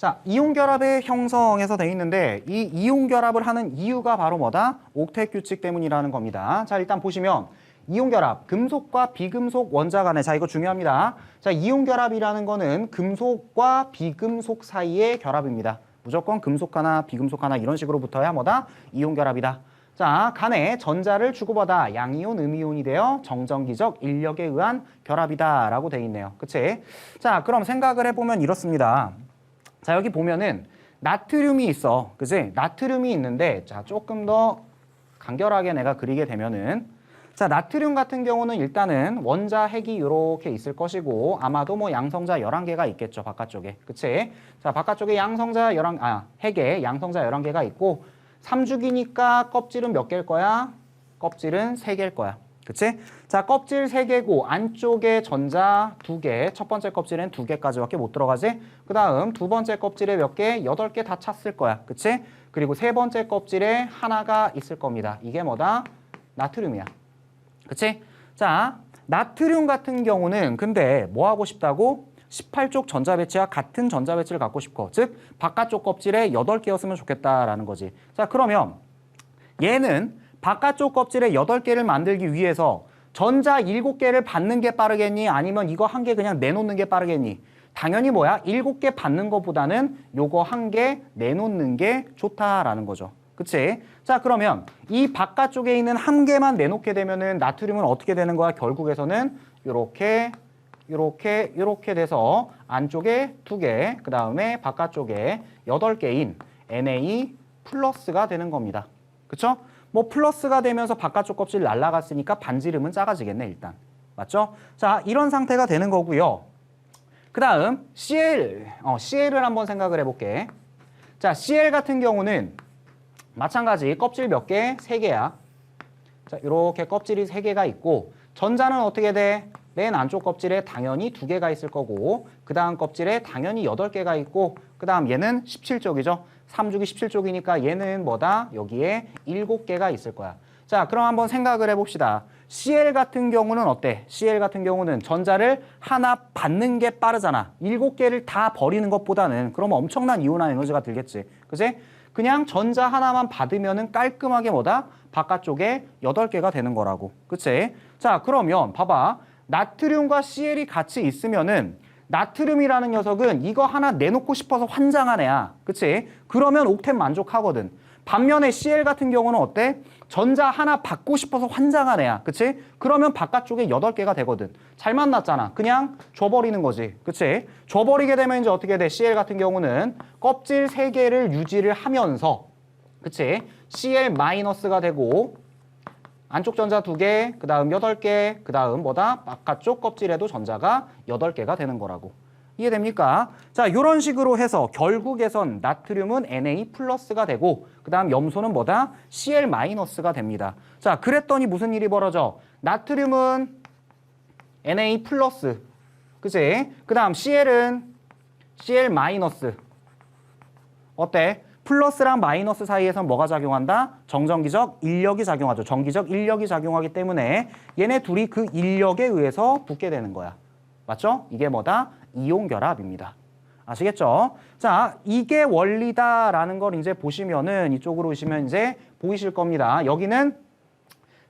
자, 이온결합의 형성에서 돼 있는데 이 이온결합을 하는 이유가 바로 뭐다? 옥텟 규칙 때문이라는 겁니다. 자, 일단 보시면 이온결합, 금속과 비금속 원자 간에, 자, 이거 중요합니다. 자, 이온결합이라는 거는 금속과 비금속 사이의 결합입니다. 무조건 금속 하나, 비금속 하나 이런 식으로 붙어야 뭐다? 이온결합이다. 자, 간에 전자를 주고받아 양이온, 음이온이 되어 정전기적 인력에 의한 결합이다 라고 돼 있네요. 그치? 자, 그럼 생각을 해보면 이렇습니다. 자, 여기 보면은 나트륨이 있어. 그치? 나트륨이 있는데, 자, 조금 더 간결하게 내가 그리게 되면은, 자, 나트륨 같은 경우는 일단은 원자 핵이 이렇게 있을 것이고, 아마도 뭐 양성자 11개가 있겠죠, 바깥쪽에. 그치? 자, 바깥쪽에 핵에 양성자 11개가 있고, 3주기니까 껍질은 몇 개일 거야? 껍질은 3개일 거야. 그치? 자, 껍질 3개고 안쪽에 전자 2개, 첫 번째 껍질엔 2개까지밖에 못 들어가지? 그 다음 두 번째 껍질에 몇 개? 8개 다 찼을 거야. 그치? 그리고 세 번째 껍질에 하나가 있을 겁니다. 이게 뭐다? 나트륨이야. 그치? 자, 나트륨 같은 경우는 근데 뭐 하고 싶다고? 18쪽 전자 배치와 같은 전자 배치를 갖고 싶고, 즉 바깥쪽 껍질에 8개였으면 좋겠다라는 거지. 자, 그러면 얘는 바깥쪽 껍질에 8개를 만들기 위해서 전자 7개를 받는 게 빠르겠니? 아니면 이거 1개 그냥 내놓는 게 빠르겠니? 당연히 뭐야? 7개 받는 것보다는 요거 1개 내놓는 게 좋다라는 거죠. 그치? 자, 그러면 이 바깥쪽에 있는 1개만 내놓게 되면은 나트륨은 어떻게 되는 거야? 결국에서는 요렇게 돼서 안쪽에 2개, 그 다음에 바깥쪽에 8개인 Na 플러스가 되는 겁니다. 그쵸? 뭐 플러스가 되면서 바깥쪽 껍질 날아갔으니까 반지름은 작아지겠네, 일단. 맞죠? 자, 이런 상태가 되는 거고요. 그 다음 CL을 한번 생각을 해볼게. 자, CL 같은 경우는 마찬가지 껍질 몇 개? 3개야. 자, 이렇게 껍질이 3개가 있고 전자는 어떻게 돼? 맨 안쪽 껍질에 당연히 2개가 있을 거고 그 다음 껍질에 당연히 8개가 있고 그 다음 얘는 17쪽이죠. 3주기 17쪽이니까 얘는 뭐다? 여기에 7개가 있을 거야. 자, 그럼 한번 생각을 해봅시다. CL 같은 경우는 어때? CL 같은 경우는 전자를 하나 받는 게 빠르잖아. 7개를 다 버리는 것보다는 그러면 엄청난 이온화 에너지가 들겠지. 그치? 그냥 전자 하나만 받으면은 깔끔하게 뭐다? 바깥쪽에 8개가 되는 거라고. 그치? 자, 그러면 봐봐. 나트륨과 CL이 같이 있으면은 나트륨이라는 녀석은 이거 하나 내놓고 싶어서 환장한 애야. 그치? 그러면 옥텟 만족하거든. 반면에 CL 같은 경우는 어때? 전자 하나 받고 싶어서 환장한 애야. 그치? 그러면 바깥쪽에 8개가 되거든. 잘 만났잖아. 그냥 줘버리는 거지. 그치? 줘버리게 되면 이제 어떻게 돼? CL 같은 경우는 껍질 3개를 유지를 하면서 그치? CL-가 되고 안쪽 전자 2개, 그 다음 8개, 그 다음 뭐다? 바깥쪽 껍질에도 전자가 8개가 되는 거라고. 이해됩니까? 자, 이런 식으로 해서 결국에선 나트륨은 Na 플러스가 되고 그 다음 염소는 뭐다? Cl-가 됩니다. 자, 그랬더니 무슨 일이 벌어져? 나트륨은 Na 플러스, 그치? 그 다음 Cl은 Cl-. 어때? 플러스랑 마이너스 사이에선 뭐가 작용한다? 정전기적 인력이 작용하죠. 전기적 인력이 작용하기 때문에 얘네 둘이 그 인력에 의해서 붙게 되는 거야. 맞죠? 이게 뭐다? 이온결합입니다. 아시겠죠? 자, 이게 원리다라는 걸 이제 보시면은 이쪽으로 오시면 이제 보이실 겁니다. 여기는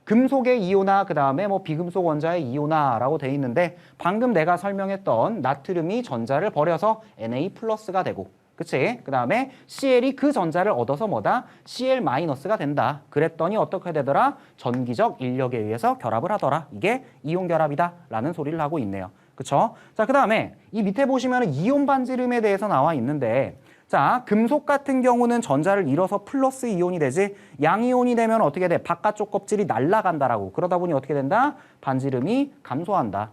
금속의 이온화, 그 다음에 뭐 비금속 원자의 이온화라고 돼 있는데 방금 내가 설명했던 나트륨이 전자를 버려서 Na 플러스가 되고 그치? 그 다음에 CL이 그 전자를 얻어서 뭐다? Cl-가 된다. 그랬더니 어떻게 되더라? 전기적 인력에 의해서 결합을 하더라. 이게 이온결합이다 라는 소리를 하고 있네요. 그쵸? 자, 그 다음에 이 밑에 보시면 이온 반지름에 대해서 나와 있는데 자, 금속 같은 경우는 전자를 잃어서 플러스 이온이 되지 양이온이 되면 어떻게 돼? 바깥쪽 껍질이 날아간다라고. 그러다 보니 어떻게 된다? 반지름이 감소한다.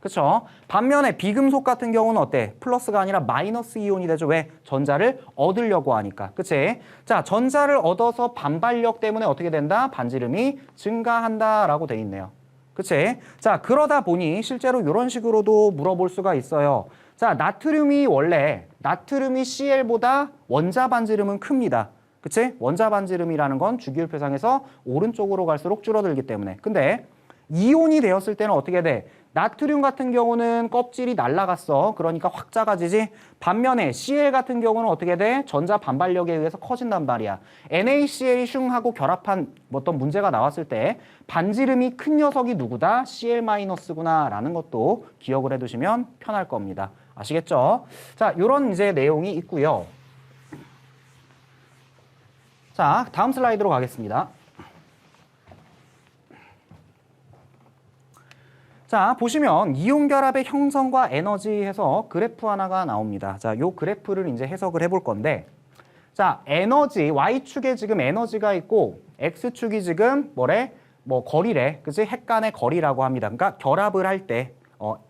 그쵸? 반면에 비금속 같은 경우는 어때? 플러스가 아니라 마이너스 이온이 되죠. 왜? 전자를 얻으려고 하니까. 그치? 자, 전자를 얻어서 반발력 때문에 어떻게 된다? 반지름이 증가한다라고 돼 있네요. 그치? 자, 그러다 보니 실제로 이런 식으로도 물어볼 수가 있어요. 자, 나트륨이 Cl보다 원자 반지름은 큽니다. 그치? 원자 반지름이라는 건 주기율표상에서 오른쪽으로 갈수록 줄어들기 때문에. 근데 이온이 되었을 때는 어떻게 돼? 나트륨 같은 경우는 껍질이 날아갔어. 그러니까 확 작아지지. 반면에 Cl 같은 경우는 어떻게 돼? 전자 반발력에 의해서 커진단 말이야. NaCl이 슝하고 결합한 어떤 문제가 나왔을 때 반지름이 큰 녀석이 누구다? Cl-구나 라는 것도 기억을 해두시면 편할 겁니다. 아시겠죠? 자, 이런 이제 내용이 있고요. 자, 다음 슬라이드로 가겠습니다. 자, 보시면 이온 결합의 형성과 에너지 해서 그래프 하나가 나옵니다. 자, 요 그래프를 이제 해석을 해볼 건데, 자, 에너지, Y축에 지금 에너지가 있고, X축이 지금 뭐래? 뭐 거리래. 그치? 핵 간의 거리라고 합니다. 그러니까 결합을 할 때,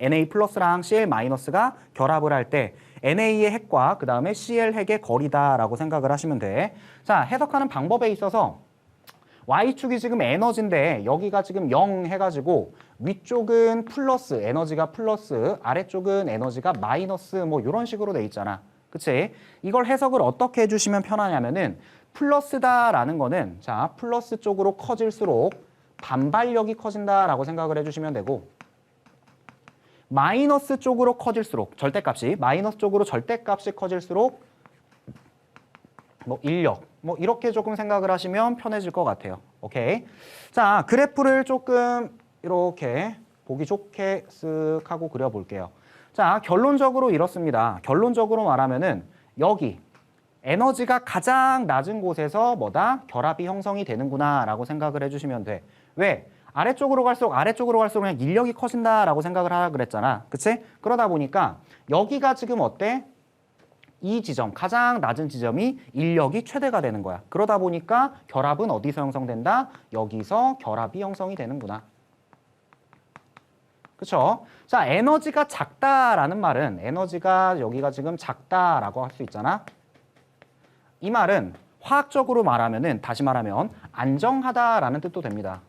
Na 플러스랑 Cl 마이너스가 결합을 할 때, NA의 핵과 그 다음에 Cl 핵의 거리다라고 생각을 하시면 돼. 자, 해석하는 방법에 있어서, Y축이 지금 에너지인데 여기가 지금 0 해가지고 위쪽은 플러스, 에너지가 플러스, 아래쪽은 에너지가 마이너스 뭐 이런 식으로 돼 있잖아. 그치? 이걸 해석을 어떻게 해주시면 편하냐면은 플러스다라는 거는 자, 플러스 쪽으로 커질수록 반발력이 커진다라고 생각을 해주시면 되고 마이너스 쪽으로 커질수록 절대값이 마이너스 쪽으로 절대값이 커질수록 뭐 인력 뭐 이렇게 조금 생각을 하시면 편해질 것 같아요. 오케이. 자, 그래프를 조금 이렇게 보기 좋게 쓱 하고 그려볼게요. 자, 결론적으로 이렇습니다. 결론적으로 말하면은 여기 에너지가 가장 낮은 곳에서 뭐다? 결합이 형성이 되는구나라고 생각을 해주시면 돼. 왜? 아래쪽으로 갈수록 그냥 인력이 커진다라고 생각을 하라 그랬잖아. 그치? 그러다 보니까 여기가 지금 어때? 이 지점, 가장 낮은 지점이 인력이 최대가 되는 거야. 그러다 보니까 결합은 어디서 형성된다? 여기서 결합이 형성이 되는구나. 그쵸? 자, 에너지가 작다라는 말은 에너지가 여기가 지금 작다라고 할 수 있잖아. 이 말은 화학적으로 말하면은 다시 말하면 안정하다라는 뜻도 됩니다.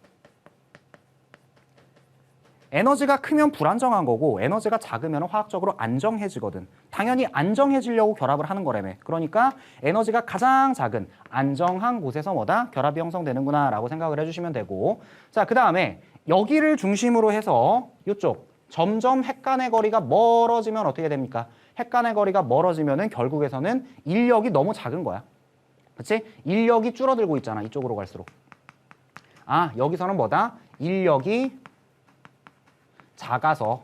에너지가 크면 불안정한 거고 에너지가 작으면 화학적으로 안정해지거든. 당연히 안정해지려고 결합을 하는 거라며. 그러니까 에너지가 가장 작은 안정한 곳에서 뭐다? 결합이 형성되는구나 라고 생각을 해주시면 되고 자, 그 다음에 여기를 중심으로 해서 이쪽 점점 핵 간의 거리가 멀어지면 어떻게 됩니까? 핵 간의 거리가 멀어지면은 결국에서는 인력이 너무 작은 거야. 그치? 인력이 줄어들고 있잖아. 이쪽으로 갈수록. 아, 여기서는 뭐다? 인력이 작아서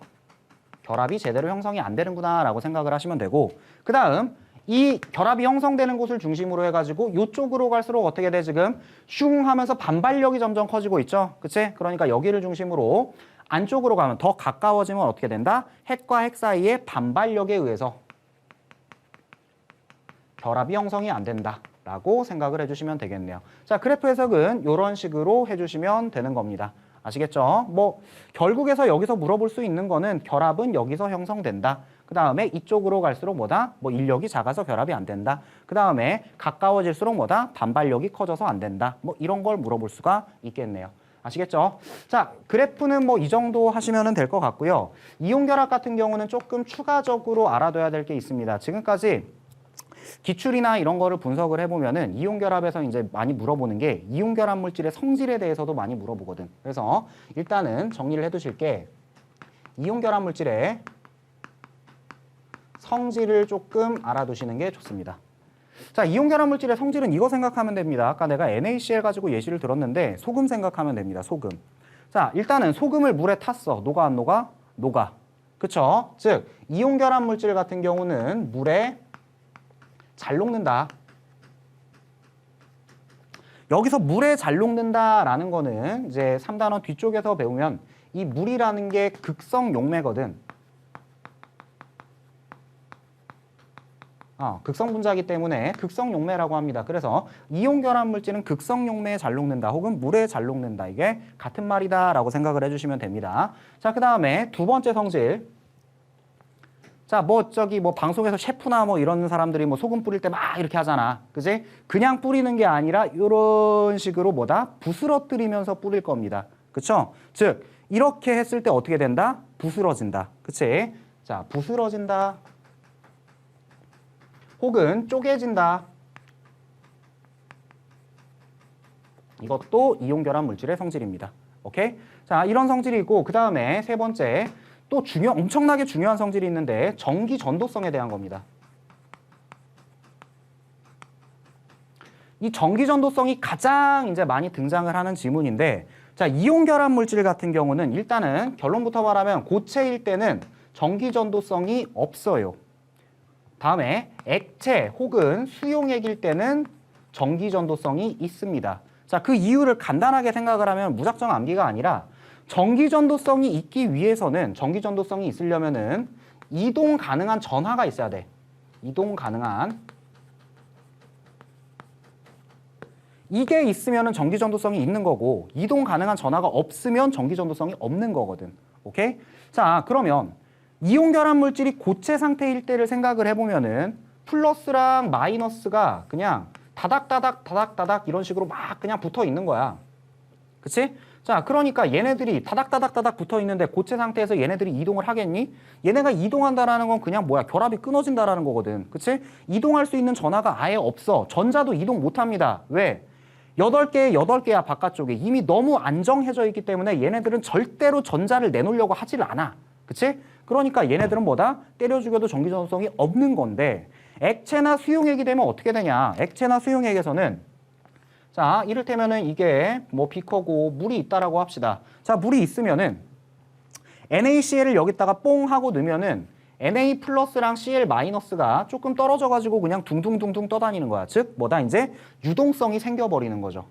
결합이 제대로 형성이 안 되는구나 라고 생각을 하시면 되고 그 다음 이 결합이 형성되는 곳을 중심으로 해가지고 이쪽으로 갈수록 어떻게 돼 지금 슝 하면서 반발력이 점점 커지고 있죠. 그치? 그러니까 여기를 중심으로 안쪽으로 가면 더 가까워지면 어떻게 된다? 핵과 핵 사이의 반발력에 의해서 결합이 형성이 안 된다 라고 생각을 해주시면 되겠네요. 자, 그래프 해석은 이런 식으로 해주시면 되는 겁니다. 아시겠죠? 뭐 결국에서 여기서 물어볼 수 있는 거는 결합은 여기서 형성된다. 그 다음에 이쪽으로 갈수록 뭐다? 뭐 인력이 작아서 결합이 안 된다. 그 다음에 가까워질수록 뭐다? 반발력이 커져서 안 된다. 뭐 이런 걸 물어볼 수가 있겠네요. 아시겠죠? 자, 그래프는 뭐 이 정도 하시면 될 것 같고요. 이온 결합 같은 경우는 조금 추가적으로 알아둬야 될 게 있습니다. 지금까지 기출이나 이런 거를 분석을 해보면은 이온 결합에서 이제 많이 물어보는 게 이온 결합 물질의 성질에 대해서도 많이 물어보거든. 그래서 일단은 정리를 해두실 게 이온 결합 물질의 성질을 조금 알아두시는 게 좋습니다. 자, 이온 결합 물질의 성질은 이거 생각하면 됩니다. 아까 내가 NaCl 가지고 예시를 들었는데 소금 생각하면 됩니다. 소금. 자, 일단은 소금을 물에 탔어. 녹아 안 녹아? 녹아. 그쵸? 즉 이온 결합 물질 같은 경우는 물에 잘 녹는다. 여기서 물에 잘 녹는다라는 거는 이제 3단원 뒤쪽에서 배우면 이 물이라는 게 극성 용매거든. 극성 분자이기 때문에 극성 용매라고 합니다. 그래서 이온 결합 물질은 극성 용매에 잘 녹는다 혹은 물에 잘 녹는다. 이게 같은 말이다라고 생각을 해주시면 됩니다. 자, 그 다음에 두 번째 성질. 자, 뭐 방송에서 셰프나 뭐 이런 사람들이 뭐 소금 뿌릴 때 막 이렇게 하잖아. 그지? 그냥 뿌리는 게 아니라 이런 식으로 뭐다? 부스러뜨리면서 뿌릴 겁니다. 그쵸? 즉, 이렇게 했을 때 어떻게 된다? 부스러진다. 그치? 자, 부스러진다. 혹은 쪼개진다. 이것도 이온 결합 물질의 성질입니다. 오케이? 자, 이런 성질이 있고 그 다음에 세 번째 또 엄청나게 중요한 성질이 있는데 전기 전도성에 대한 겁니다. 이 전기 전도성이 가장 이제 많이 등장을 하는 지문인데, 자, 이온 결합 물질 같은 경우는 일단은 결론부터 말하면 고체일 때는 전기 전도성이 없어요. 다음에 액체 혹은 수용액일 때는 전기 전도성이 있습니다. 자, 그 이유를 간단하게 생각을 하면 무작정 암기가 아니라 전기 전도성이 있기 위해서는 전기 전도성이 있으려면은 이동 가능한 전하가 있어야 돼. 이동 가능한 이게 있으면은 전기 전도성이 있는 거고 이동 가능한 전하가 없으면 전기 전도성이 없는 거거든. 오케이? 자, 그러면 이온 결합 물질이 고체 상태일 때를 생각을 해보면은 플러스랑 마이너스가 그냥 다닥다닥 이런 식으로 막 그냥 붙어 있는 거야. 그치? 자, 그러니까 얘네들이 다닥다닥 붙어 있는데 고체 상태에서 얘네들이 이동을 하겠니? 얘네가 이동한다라는 건 그냥 뭐야? 결합이 끊어진다라는 거거든. 그치? 이동할 수 있는 전하가 아예 없어. 전자도 이동 못 합니다. 왜? 8개야 바깥쪽에. 이미 너무 안정해져 있기 때문에 얘네들은 절대로 전자를 내놓으려고 하질 않아. 그치? 그러니까 얘네들은 뭐다? 때려 죽여도 전기 전도성이 없는 건데 액체나 수용액이 되면 어떻게 되냐? 액체나 수용액에서는 자, 이를테면은 이게 뭐 비커고 물이 있다라고 합시다. 자, 물이 있으면은 NaCl을 여기다가 뽕 하고 넣으면은 Na 플러스랑 Cl 마이너스가 조금 떨어져가지고 그냥 둥둥둥둥 떠다니는 거야. 즉, 뭐다 이제 유동성이 생겨버리는 거죠.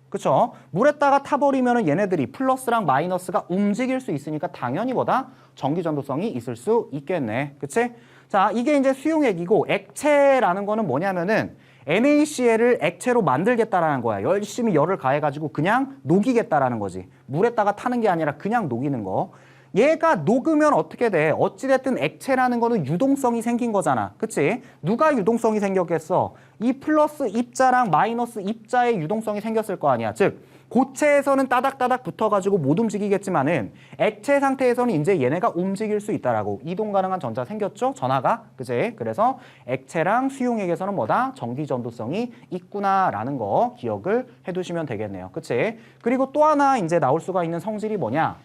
그쵸? 물에다가 타버리면은 얘네들이 플러스랑 마이너스가 움직일 수 있으니까 당연히 뭐다? 전기 전도성이 있을 수 있겠네. 그치? 자, 이게 이제 수용액이고 액체라는 거는 뭐냐면은 NaCl을 액체로 만들겠다라는 거야. 열심히 열을 가해가지고 그냥 녹이겠다라는 거지. 물에다가 타는 게 아니라 그냥 녹이는 거. 얘가 녹으면 어떻게 돼? 어찌됐든 액체라는 거는 유동성이 생긴 거잖아. 그치? 누가 유동성이 생겼겠어? 이 플러스 입자랑 마이너스 입자의 유동성이 생겼을 거 아니야. 즉, 고체에서는 따닥따닥 붙어가지고 못 움직이겠지만은 액체 상태에서는 이제 얘네가 움직일 수 있다라고. 이동 가능한 전자 생겼죠? 전하가. 그치? 그래서 액체랑 수용액에서는 뭐다? 전기 전도성이 있구나라는 거 기억을 해두시면 되겠네요. 그치? 그리고 또 하나 이제 나올 수가 있는 성질이 뭐냐?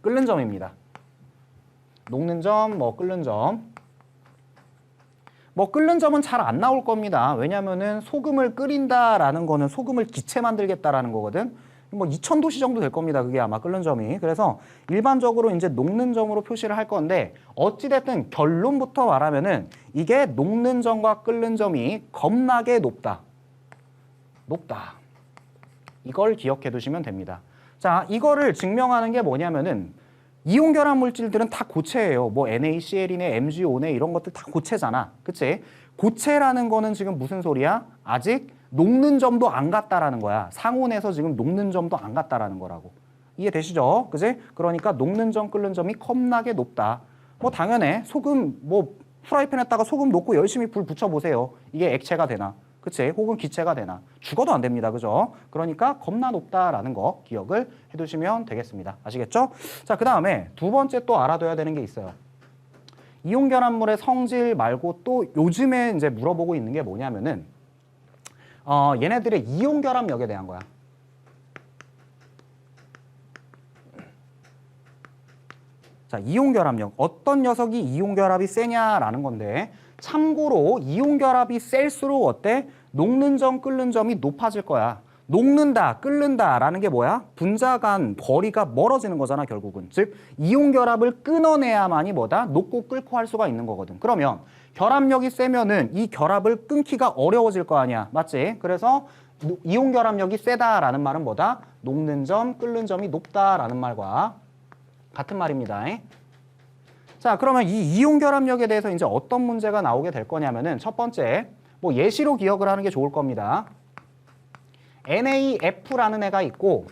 끓는 점입니다. 녹는 점, 뭐 끓는 점. 뭐 끓는 점은 잘 안 나올 겁니다. 왜냐면은 소금을 끓인다라는 거는 소금을 기체 만들겠다라는 거거든. 뭐 2000도씨 정도 될 겁니다. 그게 아마 끓는 점이. 그래서 일반적으로 이제 녹는 점으로 표시를 할 건데 어찌됐든 결론부터 말하면은 이게 녹는 점과 끓는 점이 겁나게 높다. 높다. 이걸 기억해 두시면 됩니다. 자, 이거를 증명하는 게 뭐냐면은 이온 결합 물질들은 다 고체예요. 뭐 NaCl이네, MgO네 이런 것들 다 고체잖아. 그치? 고체라는 거는 지금 무슨 소리야? 아직 녹는 점도 안 갔다라는 거야. 상온에서 지금 녹는 점도 안 갔다라는 거라고. 이해되시죠? 그치? 그러니까 녹는 점, 끓는 점이 겁나게 높다. 뭐 당연해. 소금 뭐 프라이팬에다가 소금 넣고 열심히 불 붙여보세요. 이게 액체가 되나? 그치? 혹은 기체가 되나? 죽어도 안 됩니다. 그죠? 그러니까 겁나 높다라는 거 기억을 해두시면 되겠습니다. 아시겠죠? 자, 그 다음에 두 번째 또 알아둬야 되는 게 있어요. 이온 결합물의 성질 말고 또 요즘에 이제 물어보고 있는 게 뭐냐면은 얘네들의 이온 결합력에 대한 거야. 자, 이온 결합력. 어떤 녀석이 이온 결합이 세냐라는 건데 참고로 이온 결합이 셀수록 어때? 녹는 점, 끓는 점이 높아질 거야. 녹는다, 끓는다라는 게 뭐야? 분자 간 거리가 멀어지는 거잖아, 결국은. 즉, 이온 결합을 끊어내야만이 뭐다? 녹고 끓고 할 수가 있는 거거든. 그러면 결합력이 세면은 이 결합을 끊기가 어려워질 거 아니야. 맞지? 그래서 이온 결합력이 세다라는 말은 뭐다? 녹는 점, 끓는 점이 높다라는 말과 같은 말입니다. 자, 그러면 이 이온 결합력에 대해서 이제 어떤 문제가 나오게 될 거냐면은 첫 번째, 뭐 예시로 기억을 하는 게 좋을 겁니다. NaF라는 애가 있고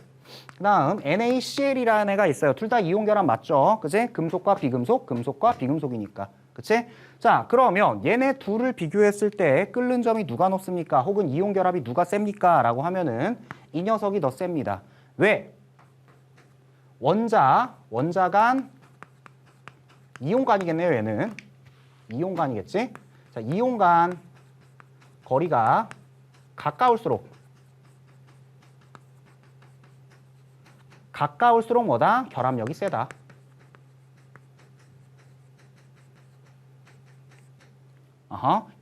그다음 NaCl이라는 애가 있어요. 둘 다 이온 결합 맞죠? 그치? 금속과 비금속, 금속과 비금속이니까. 그치? 자, 그러면 얘네 둘을 비교했을 때 끓는 점이 누가 높습니까? 혹은 이온 결합이 누가 셉니까? 라고 하면은 이 녀석이 더 셉니다. 왜? 원자간 이온간이겠네요, 얘는. 이온간이겠지? 자, 이온간 거리가 가까울수록 뭐다? 결합력이 세다.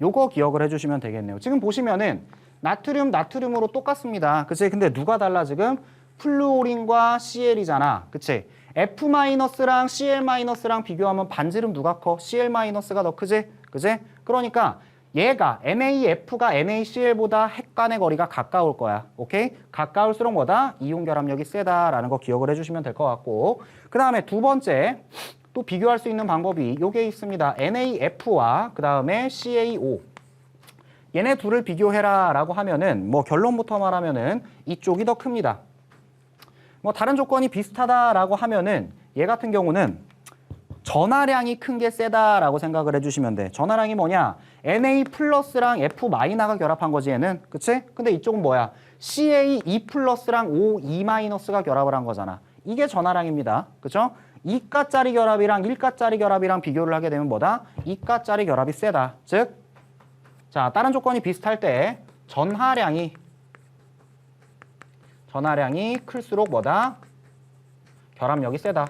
요거 기억을 해주시면 되겠네요. 지금 보시면은 나트륨, 나트륨으로 똑같습니다. 그치? 근데 누가 달라 지금? 플루오린과 CL이잖아. 그치? F-랑 CL-랑 비교하면 반지름 누가 커? CL-가 더 크지? 그치? 그러니까 얘가 NaF가 NaCl보다 핵 간의 거리가 가까울 거야. 오케이? 가까울수록 뭐다? 이온 결합력이 세다라는 거 기억을 해주시면 될 것 같고, 그 다음에 두 번째 또 비교할 수 있는 방법이 요게 있습니다. NaF와 그 다음에 CaO. 얘네 둘을 비교해라 라고 하면은 뭐 결론부터 말하면은 이쪽이 더 큽니다. 뭐 다른 조건이 비슷하다라고 하면은 얘 같은 경우는 전하량이 큰 게 세다라고 생각을 해주시면 돼. 전하량이 뭐냐? Na 플러스랑 F 마이너가 결합한 거지 얘는. 그치? 근데 이쪽은 뭐야? CaE 플러스랑 OE 마이너스가 결합을 한 거잖아. 이게 전하량입니다. 그쵸? 2가짜리 결합이랑 1가짜리 결합이랑 비교를 하게 되면 뭐다? 2가짜리 결합이 세다. 즉, 자, 다른 조건이 비슷할 때 전하량이 클수록 뭐다? 결합력이 세다.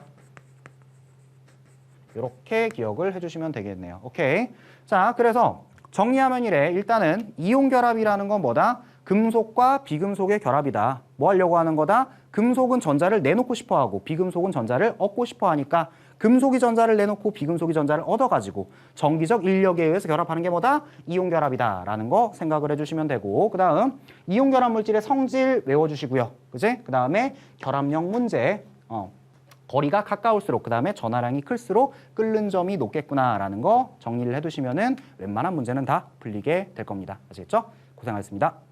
이렇게 기억을 해주시면 되겠네요. 오케이. 자, 그래서 정리하면 이래. 일단은 이온 결합이라는 건 뭐다? 금속과 비금속의 결합이다. 뭐 하려고 하는 거다? 금속은 전자를 내놓고 싶어 하고 비금속은 전자를 얻고 싶어 하니까 금속이 전자를 내놓고 비금속이 전자를 얻어가지고 전기적 인력에 의해서 결합하는 게 뭐다? 이온 결합이다 라는 거 생각을 해주시면 되고, 그 다음 이온 결합 물질의 성질 외워주시고요. 그치? 그 다음에 결합력 문제, 거리가 가까울수록 그 다음에 전하량이 클수록 끓는 점이 높겠구나라는 거 정리를 해두시면은 웬만한 문제는 다 풀리게 될 겁니다. 아시겠죠? 고생하셨습니다.